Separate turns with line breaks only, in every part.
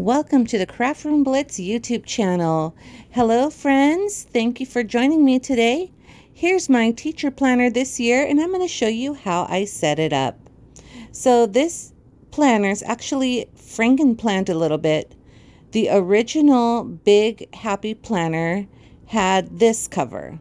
Welcome to the Craft Room Blitz YouTube channel. Hello friends, thank you for joining me today. Here's my teacher planner this year and I'm going to show you how I set it up. So this planner is actually Franken-planned a little bit. The original Big Happy Planner had this cover.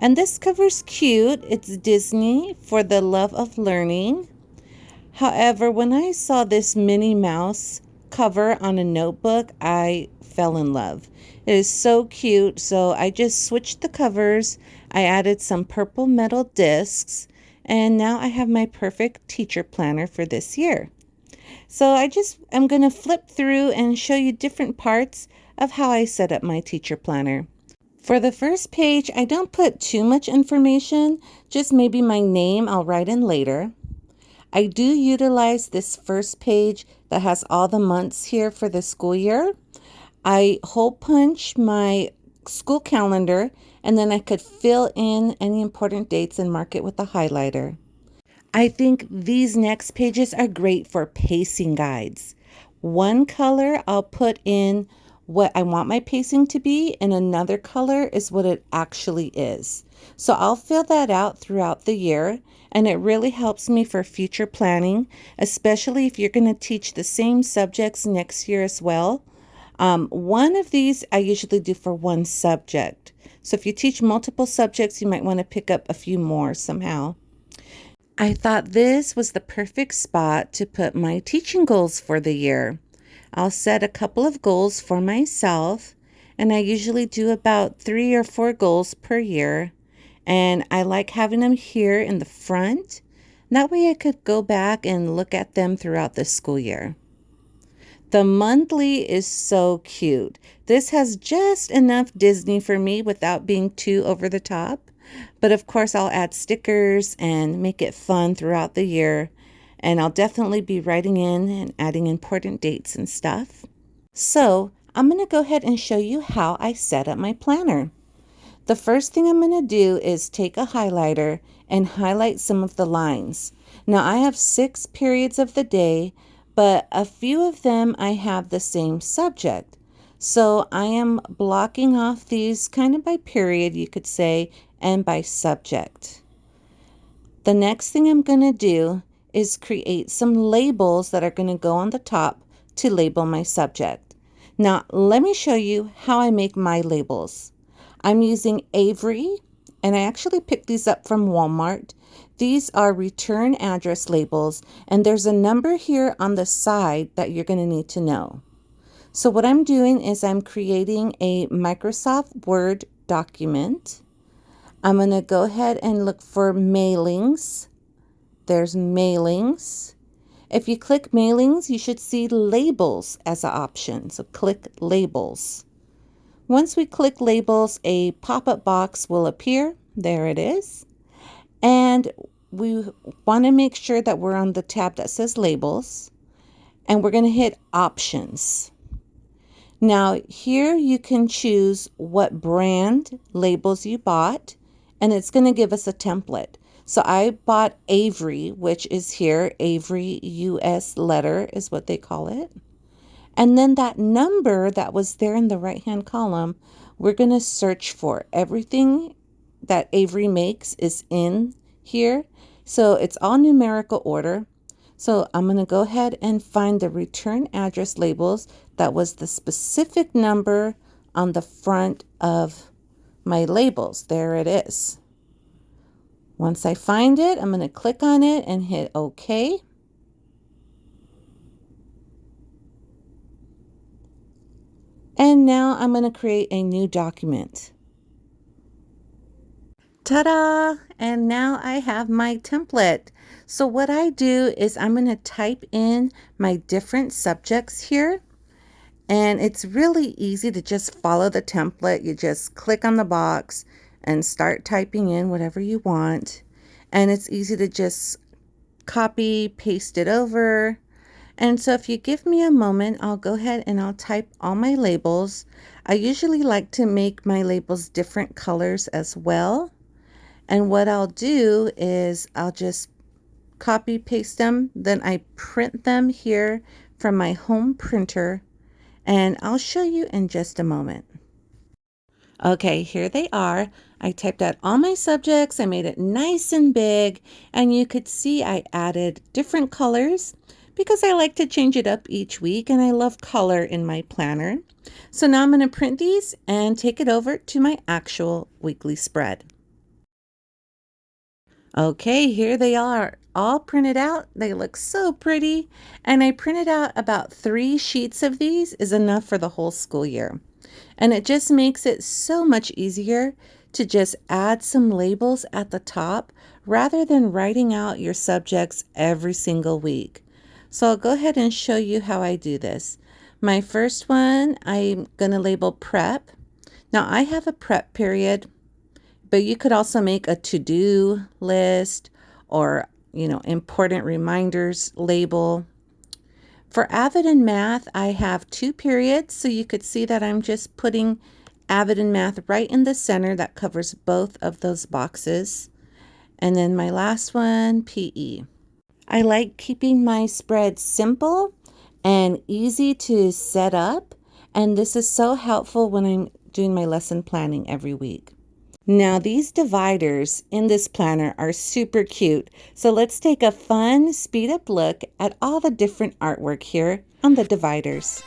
And this cover's cute. It's Disney for the love of learning. However, when I saw this Minnie Mouse cover on a notebook, I fell in love. It is so cute, so I just switched the covers. I added some purple metal discs, and now I have my perfect teacher planner for this year. So I'm going to flip through and show you different parts of how I set up my teacher planner. For the first page, I don't put too much information, just maybe my name I'll write in later. I do utilize this first page that has all the months here for the school year. I hole punch my school calendar and then I could fill in any important dates and mark it with a highlighter. I think these next pages are great for pacing guides. One color I'll put in what I want my pacing to be, and another color is what it actually is. So I'll fill that out throughout the year, and it really helps me for future planning, especially if you're going to teach the same subjects next year as well. One of these I usually do for one subject. So if you teach multiple subjects, you might want to pick up a few more somehow. I thought this was the perfect spot to put my teaching goals for the year. I'll set a couple of goals for myself, and I usually do about 3 or 4 goals per year. And I like having them here in the front. That way I could go back and look at them throughout the school year. The monthly is so cute. This has just enough Disney for me without being too over the top. But of course I'll add stickers and make it fun throughout the year. And I'll definitely be writing in and adding important dates and stuff. So I'm going to go ahead and show you how I set up my planner. The first thing I'm going to do is take a highlighter and highlight some of the lines. Now I have 6 periods of the day, but a few of them I have the same subject. So I am blocking off these kind of by period, you could say, and by subject. The next thing I'm going to do is create some labels that are going to go on the top to label my subject. Now, let me show you how I make my labels. I'm using Avery, and I actually picked these up from Walmart. These are return address labels, and there's a number here on the side that you're going to need to know. So what I'm doing is I'm creating a Microsoft Word document. I'm going to go ahead and look for mailings. There's mailings. If you click mailings, you should see labels as an option. So click labels. Once we click labels, a pop-up box will appear. There it is. And we want to make sure that we're on the tab that says labels. And we're going to hit options. Now here you can choose what brand labels you bought. And it's going to give us a template. So I bought Avery, which is here. Avery US letter is what they call it. And then that number that was there in the right-hand column, we're going to search for. Everything that Avery makes is in here. So it's all numerical order. So I'm going to go ahead and find the return address labels that was the specific number on the front of my labels. There it is. Once I find it, I'm going to click on it and hit OK. And now I'm going to create a new document. Ta-da! And now I have my template. So what I do is I'm going to type in my different subjects here. And it's really easy to just follow the template. You just click on the box and start typing in whatever you want. And it's easy to just copy, paste it over. And so if you give me a moment, I'll go ahead and I'll type all my labels. I usually like to make my labels different colors as well. And what I'll do is I'll just copy paste them. Then I print them here from my home printer. and I'll show you in just a moment. Okay, here they are. I typed out all my subjects. I made it nice and big, and you could see I added different colors because I like to change it up each week, and I love color in my planner. So now I'm going to print these and take it over to my actual weekly spread. Okay, here they are, all printed out. They look so pretty, and I printed out about 3 sheets of these is enough for the whole school year. And it just makes it so much easier to just add some labels at the top rather than writing out your subjects every single week. So I'll go ahead and show you how I do this. My first one, I'm going to label prep. Now I have a prep period, but you could also make a to-do list or, important reminders label. For Avid and Math, I have 2 periods, so you could see that I'm just putting Avid and Math right in the center. That covers both of those boxes. And then my last one, PE. I like keeping my spread simple and easy to set up, and this is so helpful when I'm doing my lesson planning every week. Now these dividers in this planner are super cute, so let's take a fun speed up look at all the different artwork here on the dividers.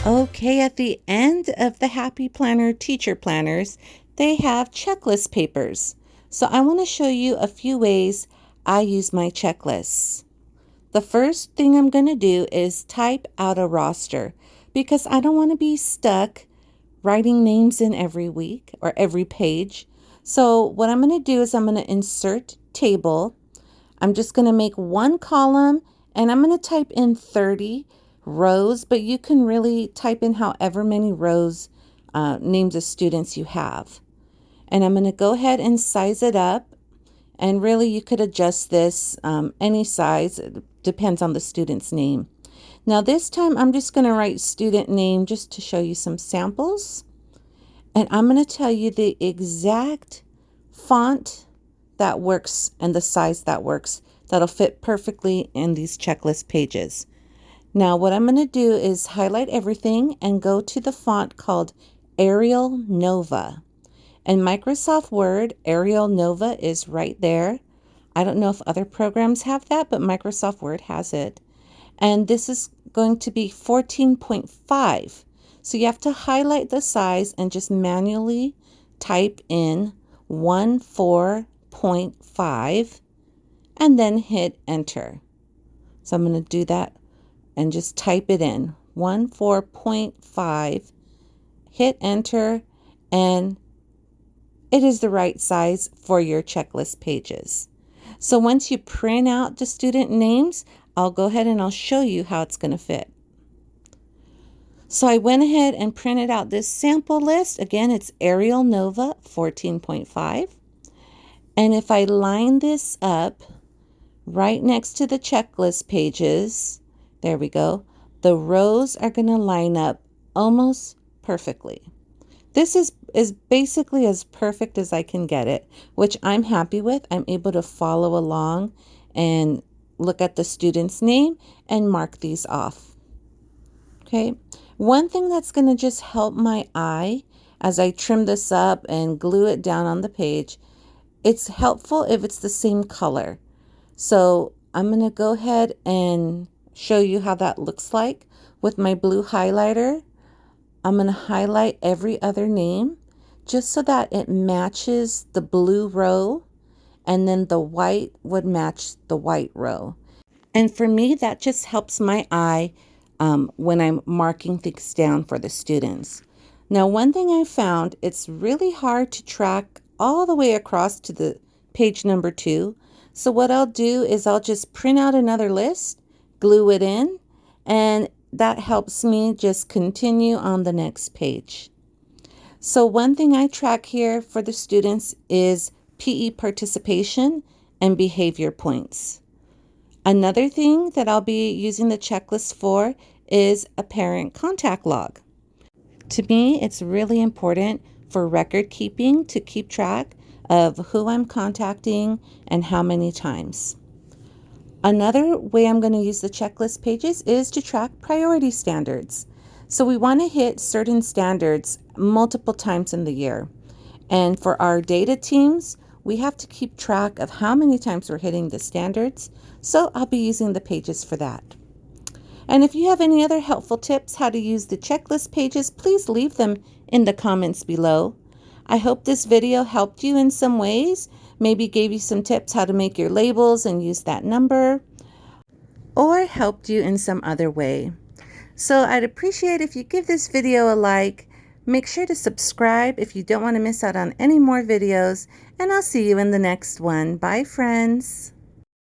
Okay, at the end of the Happy Planner teacher planners, they have checklist papers. So I want to show you a few ways I use my checklists. The first thing I'm going to do is type out a roster because I don't want to be stuck writing names in every week or every page. So what I'm going to do is I'm going to insert table. I'm just going to make one column and I'm going to type in 30 rows, but you can really type in however many rows, names of students you have. And I'm going to go ahead and size it up. And really you could adjust this any size. It depends on the student's name. Now this time I'm just going to write student name just to show you some samples. And I'm going to tell you the exact font that works and the size that works that'll fit perfectly in these checklist pages. Now what I'm going to do is highlight everything and go to the font called Arial Nova. In Microsoft Word, Arial Nova is right there. I don't know if other programs have that, but Microsoft Word has it. And this is going to be 14.5. So you have to highlight the size and just manually type in 14.5 and then hit enter. So I'm going to do that and just type it in 14.5, hit enter, and it is the right size for your checklist pages. So once you print out the student names, I'll go ahead and I'll show you how it's going to fit. So I went ahead and printed out this sample list. Again, it's Arial Nova 14.5. And if I line this up right next to the checklist pages, there we go, the rows are going to line up almost perfectly. This is basically as perfect as I can get it, which I'm happy with. I'm able to follow along and look at the student's name and mark these off. Okay, one thing that's going to just help my eye as I trim this up and glue it down on the page, it's helpful if it's the same color. So I'm going to go ahead and show you how that looks like with my blue highlighter. I'm going to highlight every other name just so that it matches the blue row, and then the white would match the white row. And for me, that just helps my eye when I'm marking things down for the students. Now, one thing I found, it's really hard to track all the way across to the page number 2. So what I'll do is I'll just print out another list, glue it in, and that helps me just continue on the next page. So one thing I track here for the students is PE participation and behavior points. Another thing that I'll be using the checklist for is a parent contact log. To me, it's really important for record keeping to keep track of who I'm contacting and how many times. Another way I'm going to use the checklist pages is to track priority standards. So we want to hit certain standards multiple times in the year. And for our data teams, we have to keep track of how many times we're hitting the standards. So I'll be using the pages for that. And if you have any other helpful tips how to use the checklist pages, please leave them in the comments below. I hope this video helped you in some ways, maybe gave you some tips how to make your labels and use that number, or helped you in some other way. So I'd appreciate if you give this video a like. Make sure to subscribe if you don't want to miss out on any more videos, and I'll see you in the next one. Bye, friends.